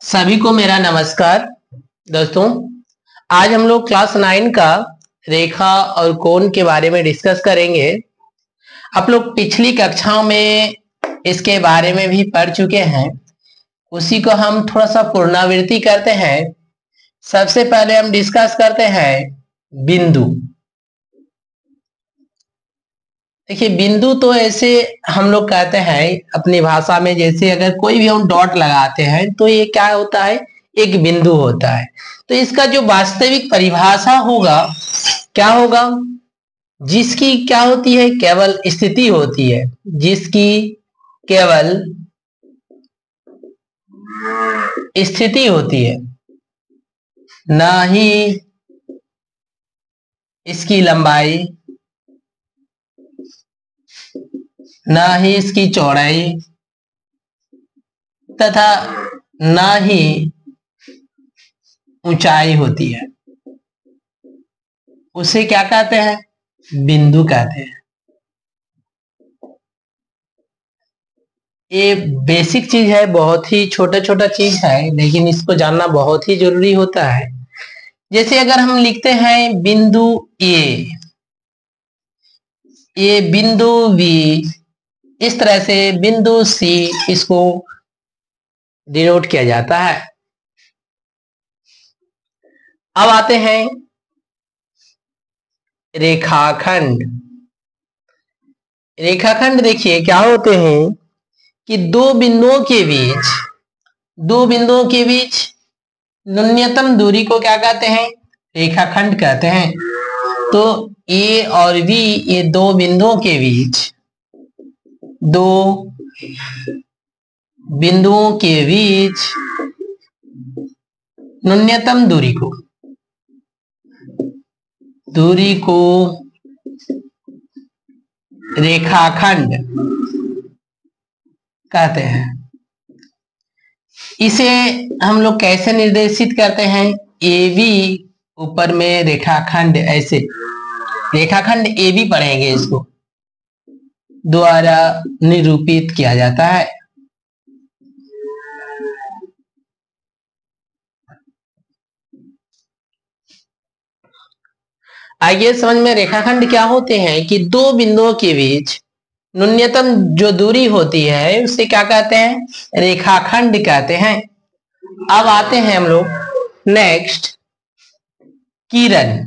सभी को मेरा नमस्कार। दोस्तों, आज हम लोग क्लास 9 का रेखा और कोण के बारे में डिस्कस करेंगे। आप लोग पिछली कक्षाओं में इसके बारे में भी पढ़ चुके हैं, उसी को हम थोड़ा सा पुनरावृत्ति करते हैं। सबसे पहले हम डिस्कस करते हैं बिंदु। देखिए, बिंदु तो ऐसे हम लोग कहते हैं अपनी भाषा में, जैसे अगर कोई भी हम डॉट लगाते हैं तो ये क्या होता है, एक बिंदु होता है। तो इसका जो वास्तविक परिभाषा होगा क्या होगा, जिसकी क्या होती है, केवल स्थिति होती है, जिसकी केवल स्थिति होती है, ना ही इसकी लंबाई, ना ही इसकी चौड़ाई, तथा ना ही ऊंचाई होती है। उसे क्या कहते हैं, बिंदु कहते हैं। ये बेसिक चीज है, बहुत ही छोटा छोटा चीज है, लेकिन इसको जानना बहुत ही जरूरी होता है। जैसे अगर हम लिखते हैं बिंदु ए, ये बिंदु बी, इस तरह से बिंदु सी, इसको डिनोट किया जाता है। अब आते हैं रेखाखंड। रेखाखंड देखिए क्या होते हैं कि दो बिंदुओं के बीच न्यूनतम दूरी को क्या कहते हैं, रेखाखंड कहते हैं। तो ए और बी, ये दो बिंदुओं के बीच न्यूनतम दूरी को रेखाखंड कहते हैं। इसे हम लोग कैसे निर्देशित करते हैं, ए बी ऊपर में रेखाखंड, ऐसे रेखाखंड ए बी पढ़ेंगे, इसको द्वारा निरूपित किया जाता है। आइए समझ में, रेखाखंड क्या होते हैं कि दो बिंदुओं के बीच न्यूनतम जो दूरी होती है उसे क्या कहते हैं, रेखाखंड कहते हैं। अब आते हैं हम लोग नेक्स्ट, किरण।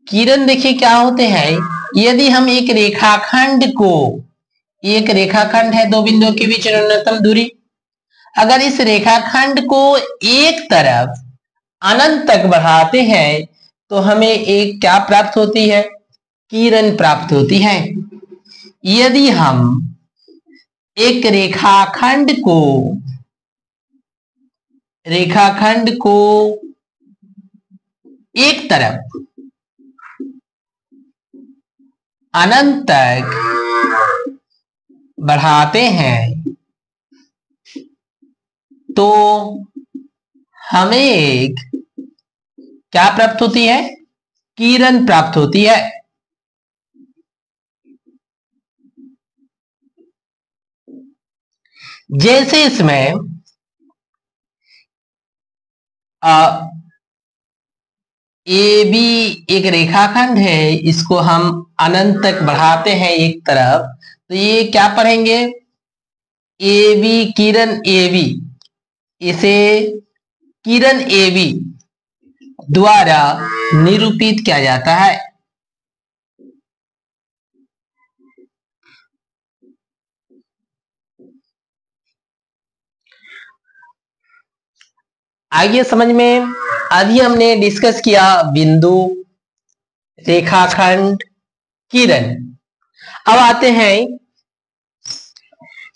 किरण देखिए क्या होते हैं, यदि हम एक रेखाखंड है, दो बिंदुओं के बीच न्यूनतम दूरी, अगर इस रेखाखंड को एक तरफ अनंत तक बढ़ाते हैं तो हमें एक क्या प्राप्त होती है, किरण प्राप्त होती है। यदि हम एक रेखाखंड को एक तरफ अनंत तक बढ़ाते हैं तो हमें एक क्या प्राप्त होती है, किरण प्राप्त होती है। जैसे इसमें ए बी एक रेखाखंड है, इसको हम अनंत तक बढ़ाते हैं एक तरफ, तो ये क्या पढ़ेंगे, A B Kiran A B, इसे किरण ए बी द्वारा निरूपित किया जाता है। आइए समझ में, अभी हमने डिस्कस किया बिंदु, रेखाखंड, किरण। अब आते हैं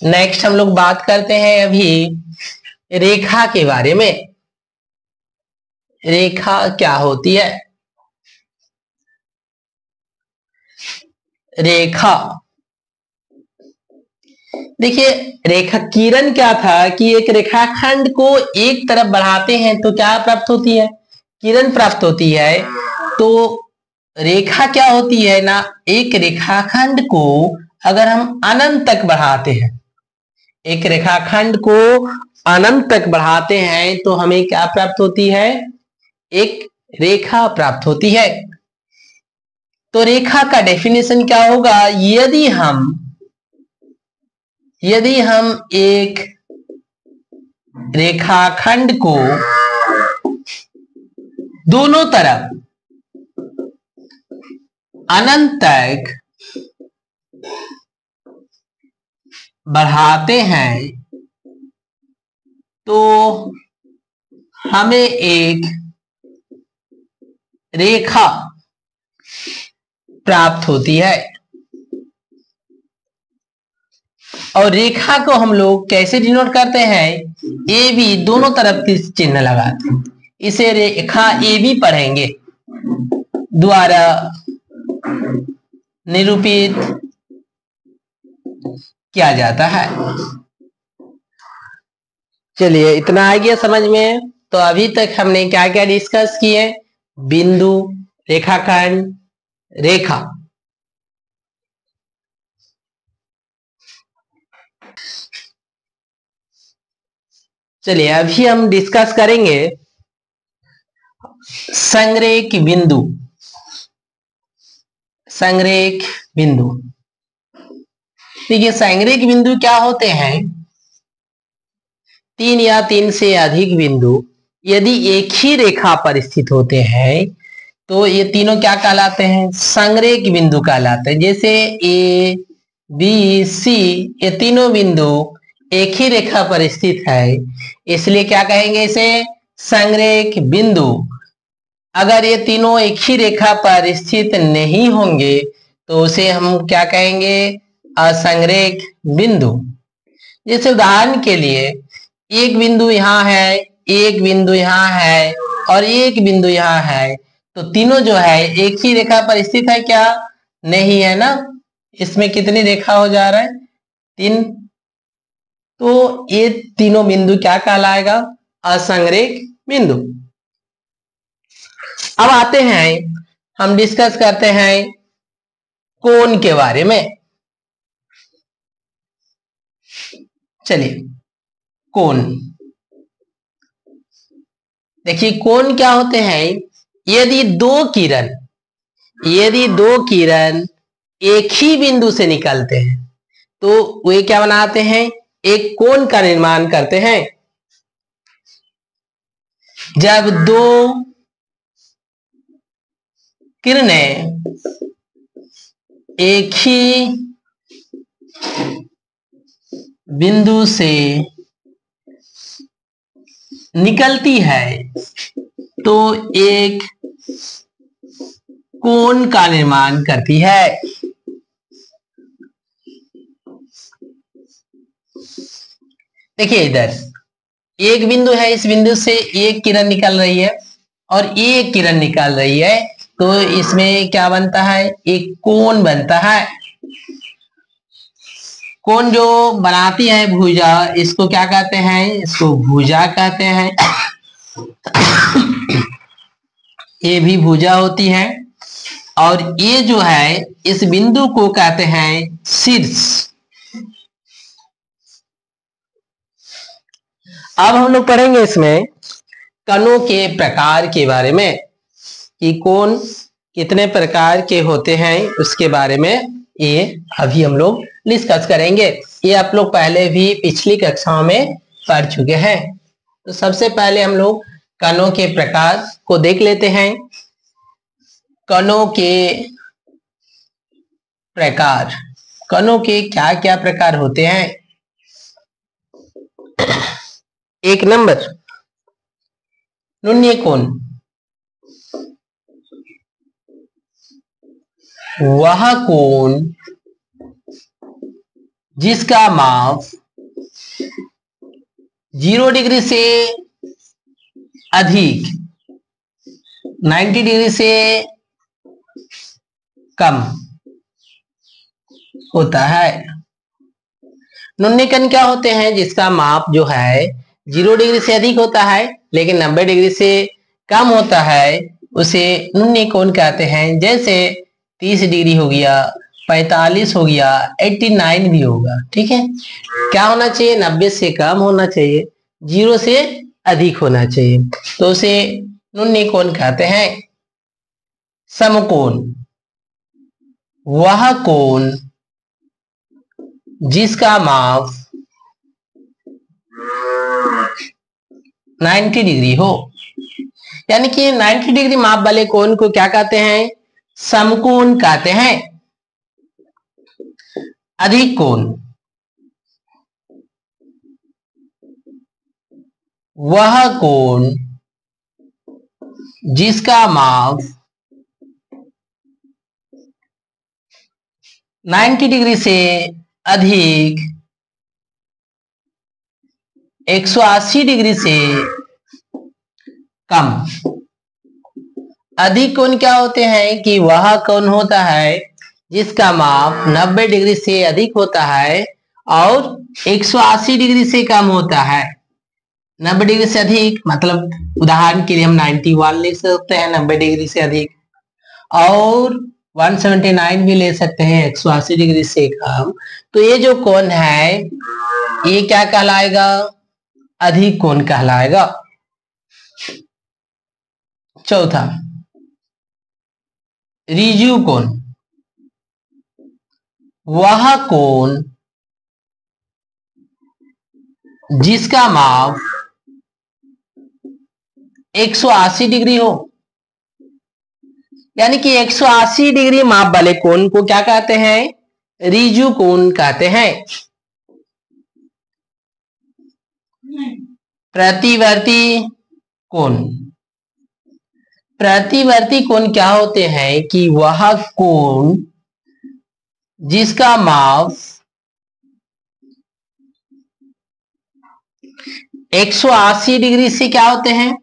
नेक्स्ट, हम लोग बात करते हैं अभी रेखा के बारे में। रेखा क्या होती है, रेखा देखिए, रेखा किरण क्या था कि एक रेखाखंड को एक तरफ बढ़ाते हैं तो क्या प्राप्त होती है, किरण प्राप्त होती है। तो रेखा क्या होती है ना, एक रेखाखंड को अगर हम अनंत तक बढ़ाते हैं, एक रेखाखंड को अनंत तक बढ़ाते हैं तो हमें क्या प्राप्त होती है? एक रेखा प्राप्त होती है। तो रेखा का डेफिनेशन क्या होगा? यदि हम एक रेखाखंड को दोनों तरफ अनंत तक बढ़ाते हैं तो हमें एक रेखा प्राप्त होती है। और रेखा को हम लोग कैसे डिनोट करते हैं? ए बी दोनों तरफ की चिन्ह लगाते हैं, इसे रेखा ए बी पढ़ेंगे द्वारा निरूपित किया जाता है। चलिए इतना आ गया समझ में। तो अभी तक हमने क्या क्या डिस्कस किए? बिंदु, रेखाखंड, रेखा। चलिए अभी हम डिस्कस करेंगे संरेख बिंदु। संरेख बिंदु, देखिए संरेख बिंदु क्या होते हैं? तीन या तीन से अधिक बिंदु यदि एक ही रेखा पर स्थित होते हैं तो ये तीनों क्या कहलाते हैं? संरेख बिंदु कहलाते हैं। जैसे ए बी सी ये तीनों बिंदु एक ही रेखा पर स्थित है, इसलिए क्या कहेंगे? इसे संरेख बिंदु। अगर ये तीनों एक ही रेखा पर स्थित नहीं होंगे तो उसे हम क्या कहेंगे? असंरेख बिंदु। जैसे उदाहरण के लिए एक बिंदु यहाँ है, एक बिंदु यहाँ है और एक बिंदु यहाँ है, तो तीनों जो है एक ही रेखा पर स्थित है क्या? नहीं है ना। इसमें कितनी रेखा हो जा रहा है? 3। तो ये तीनों बिंदु क्या कहलाएगा? असंरेख बिंदु। अब आते हैं, हम डिस्कस करते हैं कोण के बारे में। चलिए कोण, देखिए कोण क्या होते हैं? यदि दो किरण एक ही बिंदु से निकलते हैं तो वे क्या बनाते हैं? एक कोण का निर्माण करते हैं। जब दो किरणें एक ही बिंदु से निकलती है तो एक कोण का निर्माण करती है। देखिए इधर एक बिंदु है, इस बिंदु से एक किरण निकल रही है और एक किरण निकल रही है, तो इसमें क्या बनता है? एक कोण बनता है। कोण जो बनाती है भुजा, इसको क्या कहते हैं? इसको भुजा कहते हैं। ये भी भुजा होती है और ये जो है इस बिंदु को कहते हैं शीर्ष। अब हम लोग पढ़ेंगे इसमें कणों के प्रकार के बारे में कि कोण कितने प्रकार के होते हैं, उसके बारे में ये अभी हम लोग डिस्कस करेंगे। ये आप लोग पहले भी पिछली कक्षाओं में पढ़ चुके हैं। तो सबसे पहले हम लोग कणों के प्रकार को देख लेते हैं। कणों के प्रकार, कणों के क्या क्या प्रकार होते हैं? एक नंबर न्यून कोण, वह कोण जिसका माप 0 डिग्री से अधिक 90 डिग्री से कम होता है। न्यून कोण क्या होते हैं? जिसका माप जो है 0 डिग्री से अधिक होता है लेकिन 90 डिग्री से कम होता है, उसे न्यून कोण कहते हैं। जैसे 30 डिग्री हो गया, 45 हो गया, 89 भी होगा। ठीक है, क्या होना चाहिए? 90 से कम होना चाहिए। 0 से अधिक होना चाहिए, तो उसे नुन्नी कोण कहते हैं। समकोण वह कोण जिसका माप 90 डिग्री हो, यानी कि 90 डिग्री माप वाले कोण को क्या कहते हैं? समकोण कहते हैं। अधिक कोण वह कोण जिसका माप 90 डिग्री से अधिक 180 डिग्री से कम। अधिक कोण क्या होते हैं कि वह कोण होता है जिसका माप 90 डिग्री से अधिक होता है और 180 डिग्री से कम होता है। 90 डिग्री से अधिक मतलब उदाहरण के लिए हम 91 लिख सकते हैं 90 डिग्री से अधिक, और 179 भी ले सकते हैं 180 डिग्री से कम। तो ये जो कोण है ये क्या कहलाएगा? अधिक कोण कहलाएगा। चौथा ऋजु कोण वह कोण जिसका माप 180 डिग्री हो, यानी कि 180 डिग्री माप वाले कोण को क्या कहते हैं? ऋजु कोण कहते हैं। प्रतिवर्ती कोण प्रतिवर्ती कोण क्या होते हैं कि वह कोण जिसका माप 180 डिग्री से क्या होते हैं?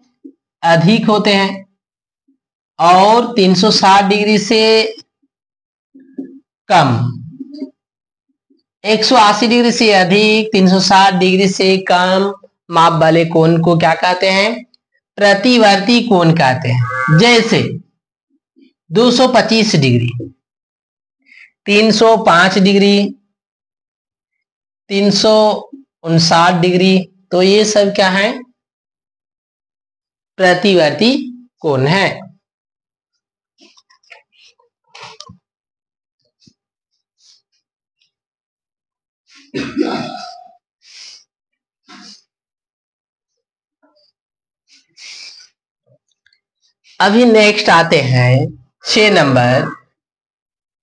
अधिक होते हैं, और 360 डिग्री से कम। 180 डिग्री से अधिक 360 डिग्री से कम माप वाले कोण को क्या कहते हैं? प्रतिवर्ती कोण कहते हैं। जैसे 225 डिग्री, 305 डिग्री, 359 डिग्री, तो ये सब क्या है? प्रतिवर्ती कोण है। अभी नेक्स्ट आते हैं 6 नंबर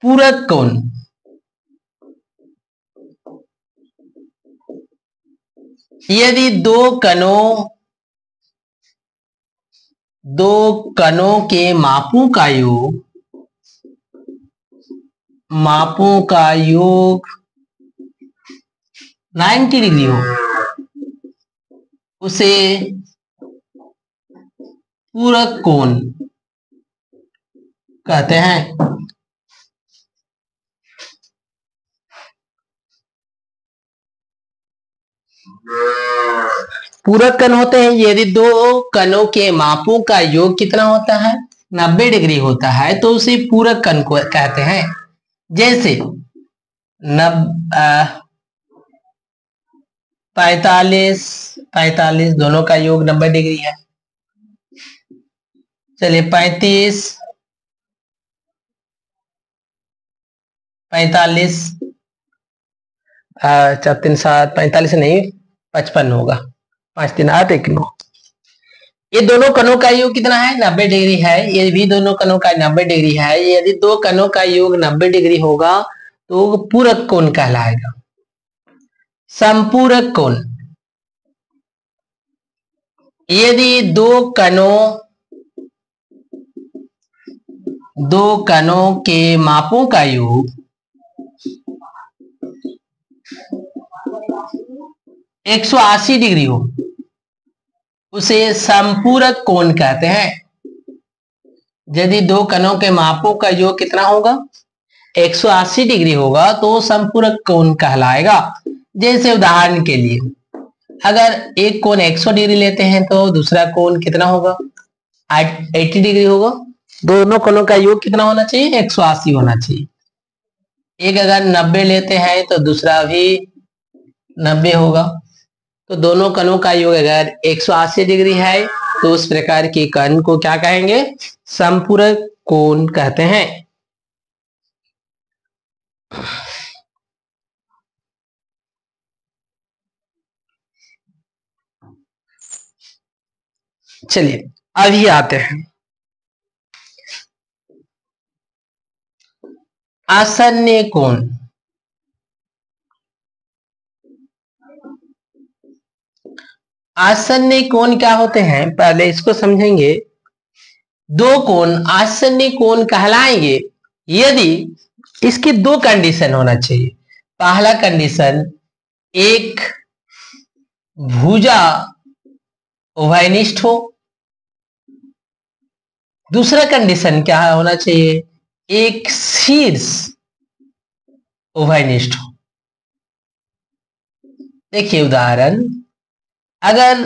पूरक कोण। यदि दो कणों के मापों का योग 90 डिग्री हो, उसे पूरक कोण कहते हैं। पूरक कोण होते हैं यदि दो कणों के मापों का योग कितना होता है? 90 डिग्री होता है, तो उसे पूरक कोण को कहते हैं। जैसे 45 दोनों का योग 90 डिग्री है। चलिए 35 4 3 7 45 नहीं 55 होगा, 5 3 8 1 9। ये दोनों कणों का योग कितना है? 90 डिग्री है। ये भी दोनों कणों का 90 डिग्री है। यदि दो कणों का योग 90 डिग्री होगा तो पूरक कोण कहलाएगा। समपूरक कोण यदि दो कणों के मापों का योग 180 डिग्री हो, उसे समपूरक कोण कहते हैं। यदि दो कणों के मापों का योग कितना होगा? 180 डिग्री होगा, तो समपूरक कोण कहलाएगा। जैसे उदाहरण के लिए अगर एक कोण 100 डिग्री लेते हैं तो दूसरा कोण कितना होगा? 80 डिग्री होगा। दोनों कोणों का योग कितना होना चाहिए? 180 होना चाहिए। एक अगर 90 लेते हैं तो दूसरा भी 90 होगा, तो दोनों कणों का योग अगर 180 डिग्री है तो उस प्रकार के कण को क्या कहेंगे? समपूरक कोण कहते हैं। चलिए अभी आते हैं आसन्य कोण। आसन्य कोण क्या होते हैं, पहले इसको समझेंगे। दो कोण आसन्य कोण कहलाएंगे यदि इसकी दो कंडीशन होना चाहिए। पहला कंडीशन, एक भुजा उभयनिष्ठ हो। दूसरा कंडीशन क्या होना चाहिए? एक शीर्ष उभयनिष्ठ हो। देखिए उदाहरण, अगर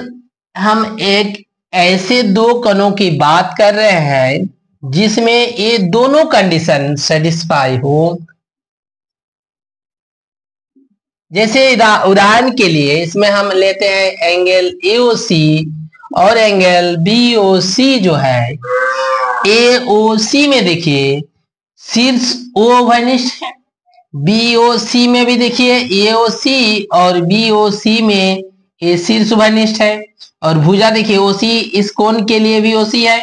हम एक ऐसे दो कणों की बात कर रहे हैं जिसमें ये दोनों कंडीशन सेटिस्फाई हो, जैसे उदाहरण के लिए इसमें हम लेते हैं एंगल AOC और एंगल BOC जो है। AOC में देखिए शीर्ष O उभयनिष्ठ है, BOC में भी देखिए AOC और BOC में ये शीर्ष उभयनिष्ठ है, और भुजा देखिए OC इस कोण के लिए भी OC है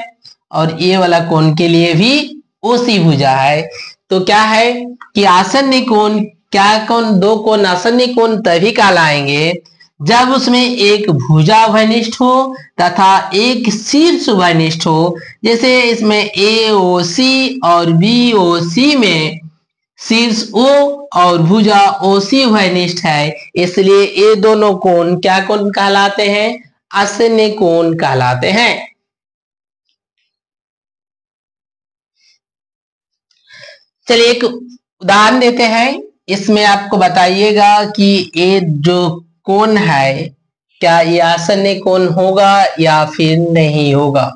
और ये वाला कोण के लिए भी OC भुजा है। तो क्या है कि आसन्य कोण, क्या कोण? दो कोण आसन्य कोण तभी कहलाएंगे जब उसमें एक भुजा उभयनिष्ठ हो तथा एक शीर्ष उभयनिष्ठ हो। जैसे इसमें AOC और BOC में शीर्ष O और भुजा OC उभयनिष्ठ है, इसलिए ये दोनों कोण क्या कोण कहलाते हैं? आसन्य कोण कहलाते हैं। चलिए एक उदाहरण देते हैं, इसमें आपको बताइएगा कि ये जो कोण है क्या ये आसन्य कोण होगा या फिर नहीं होगा।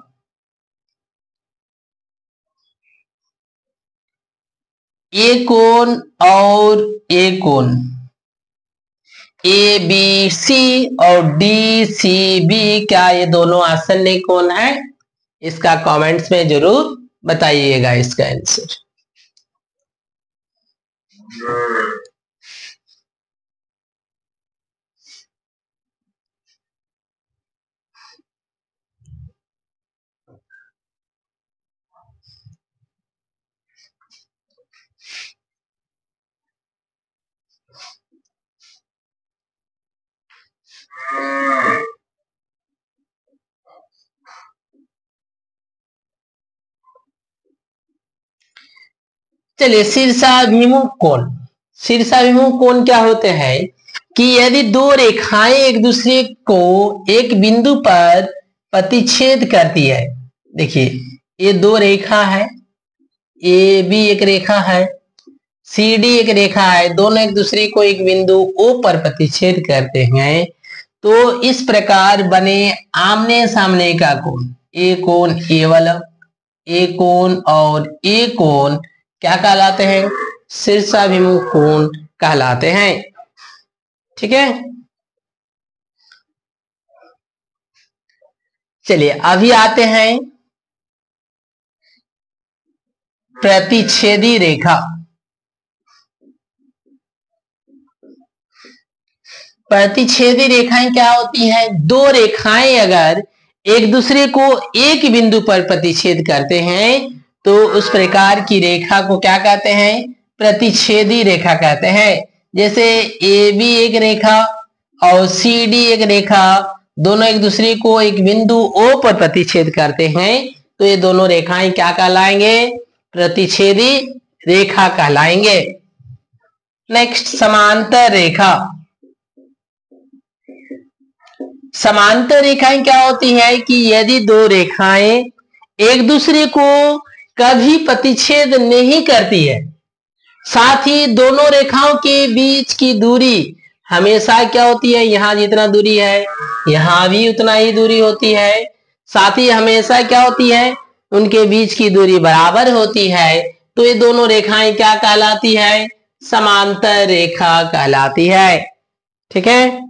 ये कोण और ये कोण ABC और DCB, क्या ये दोनों आसन्य कोण है? इसका कमेंट्स में जरूर बताइएगा इसका आंसर। चलिए शीर्षाभिमुख कोण। शीर्षाभिमुख कोण क्या होते हैं कि यदि दो रेखाएं एक दूसरे को एक बिंदु पर प्रतिच्छेद करती है। देखिए ये दो रेखा है, AB एक रेखा है, CD एक रेखा है, दोनों एक दूसरे को एक बिंदु O पर प्रतिच्छेद करते हैं, तो इस प्रकार बने आमने सामने का कोण, ये कोण ये वाला, ये कोण और ये कोण क्या कहलाते हैं? शीर्षाभिमुख कोण कहलाते हैं। ठीक है, चलिए अभी आते हैं प्रतिच्छेदी रेखा। प्रतिच्छेदी रेखाएं क्या होती हैं? दो रेखाएं अगर एक दूसरे को एक बिंदु पर प्रतिच्छेद करते हैं तो उस प्रकार की रेखा को क्या कहते हैं? प्रतिच्छेदी रेखा कहते हैं। जैसे AB एक रेखा और CD एक रेखा, दोनों एक दूसरे को एक बिंदु O पर प्रतिच्छेद करते हैं, तो ये दोनों रेखाएं क्या कहलाएंगे? प्रतिच्छेदी रेखा कहलाएंगे। नेक्स्ट समांतर रेखा। समांतर रेखाएं क्या होती है कि यदि दो रेखाएं एक दूसरे को कभी प्रतिच्छेद नहीं करती है, साथ ही दोनों रेखाओं के बीच की दूरी हमेशा क्या होती है? यहाँ जितना दूरी है यहाँ भी उतना ही दूरी होती है, साथ ही हमेशा क्या होती है? उनके बीच की दूरी बराबर होती है, तो ये दोनों रेखाएं क्या कहलाती है? समांतर रेखा कहलाती है। ठीक है,